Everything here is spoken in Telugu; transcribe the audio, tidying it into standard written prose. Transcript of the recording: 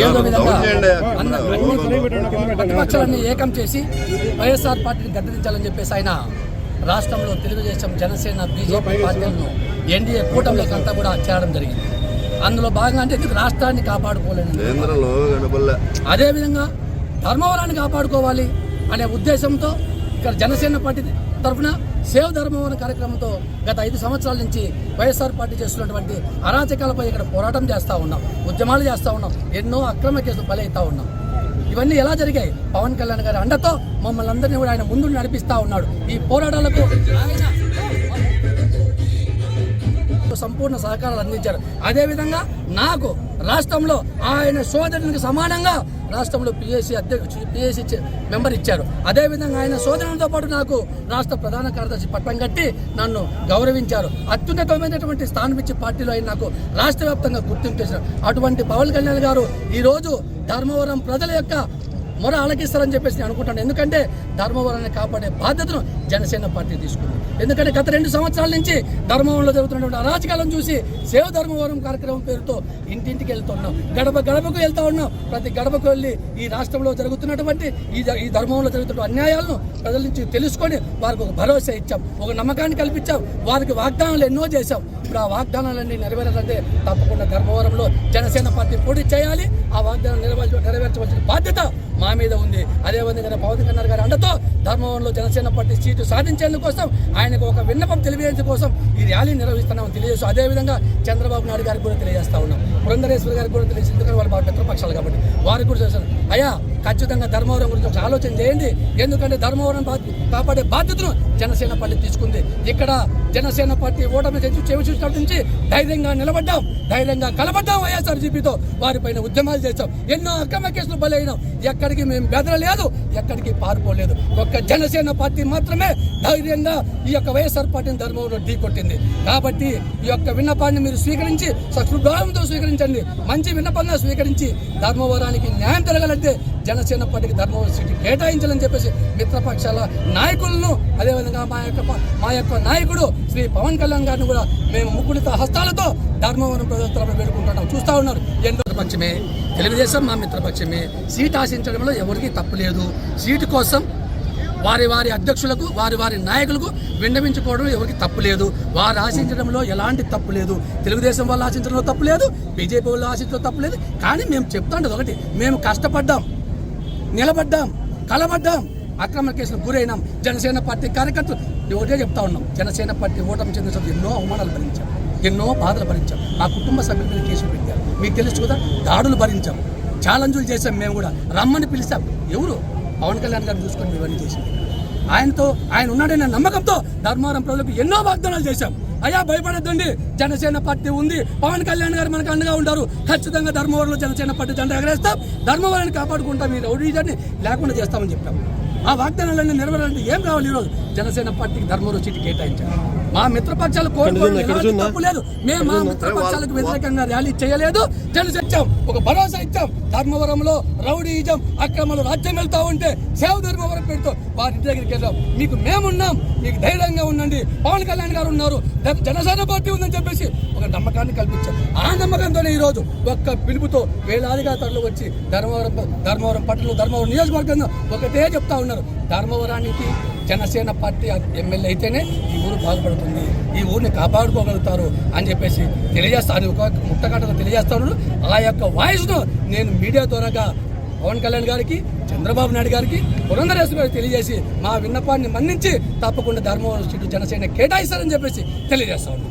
ఏదో విధంగా ప్రతిపక్షాలన్నీ ఏకం చేసి వైఎస్ఆర్ పార్టీని గద్దెదించాలని చెప్పేసి ఆయన రాష్ట్రంలో తెలుగుదేశం, జనసేన, బీజేపీ పార్టీలను ఎన్డీఏ కూటమిలోకి అంతా కూడా చేరడం జరిగింది. అందులో భాగంగా అంటే రాష్ట్రాన్ని కాపాడుకోలేని, అదేవిధంగా ధర్మవరాన్ని కాపాడుకోవాలి అనే ఉద్దేశంతో ఇక్కడ జనసేన పార్టీ తరఫున సేవ్ ధర్మవరం కార్యక్రమంతో గత 5 సంవత్సరాల నుంచి వైఎస్ఆర్ పార్టీ చేస్తున్నటువంటి అరాచకాలపై ఇక్కడ పోరాటం చేస్తూ ఉన్నాం, ఉద్యమాలు చేస్తూ ఉన్నాం, ఎన్నో అక్రమ కేసులు బలవుతూ ఉన్నాం. ఇవన్నీ ఎలా జరిగాయి? పవన్ కళ్యాణ్ గారి అండతో మమ్మల్ని అందరినీ కూడా ఆయన ముందు నడిపిస్తూ ఉన్నాడు. ఈ పోరాటాలకు ఆయన సంపూర్ణ సహకారాలు అందించారు. అదేవిధంగా నాకు రాష్ట్రంలో ఆయన సోదరునికి సమానంగా రాష్ట్రంలో పిఎస్సి మెంబర్ ఇచ్చారు. అదేవిధంగా ఆయన సోదరులతో పాటు నాకు రాష్ట్ర ప్రధాన కార్యదర్శి పట్టం కట్టి నన్ను గౌరవించారు. అత్యున్నతమైనటువంటి స్థానం ఇచ్చి పార్టీలో ఆయన నాకు రాష్ట్ర వ్యాప్తంగా గుర్తింపు చేశారు. అటువంటి పవన్ కళ్యాణ్ గారు ఈరోజు ధర్మవరం ప్రజల యొక్క మొర ఆలకిస్తారని చెప్పేసి నేను అనుకుంటాను. ఎందుకంటే ధర్మవరాన్ని కాపాడే బాధ్యతను జనసేన పార్టీ తీసుకుంది. ఎందుకంటే గత 2 సంవత్సరాల నుంచి ధర్మవరంలో జరుగుతున్నటువంటి అరాచకాలను చూసి సేవ్ ధర్మవరం కార్యక్రమం పేరుతో ఇంటింటికి వెళ్తున్నాం, గడప గడపకు వెళ్తా ఉన్నాం. ప్రతి గడపకు వెళ్ళి ఈ రాష్ట్రంలో జరుగుతున్నటువంటి ఈ ధర్మంలో జరుగుతున్న అన్యాయాలను ప్రజల నుంచి తెలుసుకొని వారికి ఒక భరోసా ఇచ్చాం, ఒక నమ్మకాన్ని కల్పించాం, వారికి వాగ్దానాలు ఎన్నో చేశాం. ఇప్పుడు ఆ వాగ్దానాలన్నీ నెరవేరాలంటే తప్పకుండా ధర్మవరంలో జనసేన పార్టీ పోటీ చేయాలి. ఆ వాగ్దానం నెరవేర్చవలసిన బాధ్యత మా మీద ఉంది. అదేవిధంగా పవన్ కళ్యాణ్ గారి అండతో ధర్మవరంలో జనసేన పార్టీ సీటు సాధించేందుకోసం ఆయనకు ఒక విన్నపం తెలియజేందుకు కోసం ఈ ర్యాలీ నిర్వహిస్తున్నామని తెలియజేస్తూ, అదేవిధంగా చంద్రబాబు నాయుడు గారికి కూడా తెలియజేస్తా ఉన్నాం, పురంధరేశ్వరి గారికి కూడా తెలియజేసి, ఎందుకంటే వాళ్ళు బాగా మిత్రపక్షాలు కాబట్టి వారికి కూడా చేశారు. అయ్యా, ఖచ్చితంగా ధర్మవరం గురించి ఒక ఆలోచన చేయండి. ఎందుకంటే ధర్మవరం కాపాడే బాధ్యతను జనసేన పార్టీ తీసుకుంది. ఇక్కడ జనసేన పార్టీ ఓటమి చెవి చూసినప్పటి నుంచి ధైర్యంగా నిలబడ్డాం, ధైర్యంగా కలబడ్డాం. వైఎస్ఆర్సీపీతో వారిపైన ఉద్యమాలు చేస్తాం, ఎన్నో అక్రమ కేసులు బలైనాం. ఎక్కడికి మేము బెదరలేదు, ఎక్కడికి పారిపోలేదు. ఒక్క జనసేన పార్టీ మాత్రమే ధైర్యంగా ఈ యొక్క వైఎస్ఆర్ పార్టీని ధర్మవరంలో ఢీకొట్టింది. కాబట్టి ఈ యొక్క విన్నపాన్ని మీరు స్వీకరించి సహృదయంతో స్వీకరించండి, మంచి విన్నపంగా స్వీకరించి ధర్మవరానికి న్యాయం జరగాలంటే జనసేన పార్టీకి ధర్మవరం సీటు కేటాయించాలని చెప్పేసి మిత్రపక్షాల నాయకులను, అదేవిధంగా మా యొక్క నాయకుడు శ్రీ పవన్ కళ్యాణ్ గారిని కూడా మేము ముక్కుడిత హస్తాలతో ధర్మవరం ప్రజల వేడుకుంటున్నాం. చూస్తూ ఉన్నారు, ఎంతో పక్షమే తెలుగుదేశం మా మిత్రపక్షమే. సీటు ఆశించడంలో ఎవరికీ తప్పు లేదు. సీటు కోసం వారి అధ్యక్షులకు వారి నాయకులకు విన్నవించుకోవడంలో ఎవరికి తప్పు లేదు. వారు ఆశించడంలో ఎలాంటి తప్పు లేదు. తెలుగుదేశం వాళ్ళు ఆశించడంలో తప్పు లేదు, బీజేపీ వాళ్ళు ఆశించడంలో తప్పు లేదు. కానీ మేము చెప్తాండేది ఒకటి, మేము కష్టపడ్డాం, నిలబడ్డాం, కలబడ్డాం, అక్రమ కేసులకు గురైనాం. జనసేన పార్టీ కార్యకర్తలు ఒకటే చెప్తా ఉన్నాం, జనసేన పార్టీ ఓటమి చెందిన ఎన్నో అవమానాలు భరించాం, ఎన్నో బాధలు భరించాం. మా కుటుంబ సభ్యుల మీద కేసులు పెట్టారు, మీకు తెలుసు కదా, దాడులు భరించాం, ఛాలెంజులు చేశాం. మేము కూడా రమ్మని పిలిచాం. ఎవరు? పవన్ కళ్యాణ్ గారిని చూసుకొని ఇవన్నీ చేసింది. ఆయన ఉన్నాడనే నమ్మకంతో ధర్మవరం ప్రజలకు ఎన్నో వాగ్దానాలు చేశాం. అయ్యా, భయపడద్దండి, జనసేన పార్టీ ఉంది, పవన్ కళ్యాణ్ గారు మనకు అండగా ఉంటారు, ఖచ్చితంగా ధర్మవరంలో జనసేన పార్టీ జెండా ఎగరేస్తాం, ధర్మవరాన్ని కాపాడుకుంటాం, ఈ రౌడీజాన్ని లేకుండా చేస్తామని చెప్పాం. ఆ వాగ్దానాలన్నీ నెరవేరాలంటే ఏం కావాలి? ఈరోజు జనసేన పార్టీకి ధర్మవరం సీటు కేటాయించారు. మా మిత్రపక్షాలు కోరుకోవడం తప్పు లేదు. మేము మా మిత్రపక్షాలకు వ్యతిరేకంగా ర్యాలీ చేయలేదు, జనసేన ఒక భరోసా ఇచ్చాం. ధర్మవరంలో రౌడీజం, అక్రమాలు రాజ్యం వెళ్తా ఉంటే సేవ్ ధర్మవరం పేరుతో వారి ఇంటి దగ్గరికి వెళ్ళాం. మీకు మేమున్నాం, మీకు ధైర్యంగా ఉండండి, పవన్ కళ్యాణ్ గారు ఉన్నారు, జనసేన పార్టీ ఉందని చెప్పేసి ఒక నమ్మకాన్ని కల్పించాం. ఆ నమ్మకంతోనే ఈరోజు ఒక్క పిలుపుతో వేలాదిగా తరలి వచ్చి ధర్మవరం పట్టణంలో ధర్మవరం నియోజకవర్గంగా ఒకటే చెప్తా ఉన్నారు, ధర్మవరానికి జనసేన పార్టీ ఎమ్మెల్యే అయితేనే ఈ ఊరు బాగుపడుతుంది, ఈ ఊరిని కాపాడుకోగలుగుతారు అని చెప్పేసి తెలియజేస్తాను, ఒక ముట్టగట్టగా తెలియజేస్తాను. ఆ యొక్క వాయిస్ను నేను మీడియా ద్వారాగా పవన్ కళ్యాణ్ గారికి, చంద్రబాబు నాయుడు గారికి, పురంధరేశ్వరి గారికి తెలియజేసి మా విన్నపాన్ని మన్నించి తప్పకుండా ధర్మవరం సీటు జనసేన కేటాయిస్తారని చెప్పేసి తెలియజేస్తాను.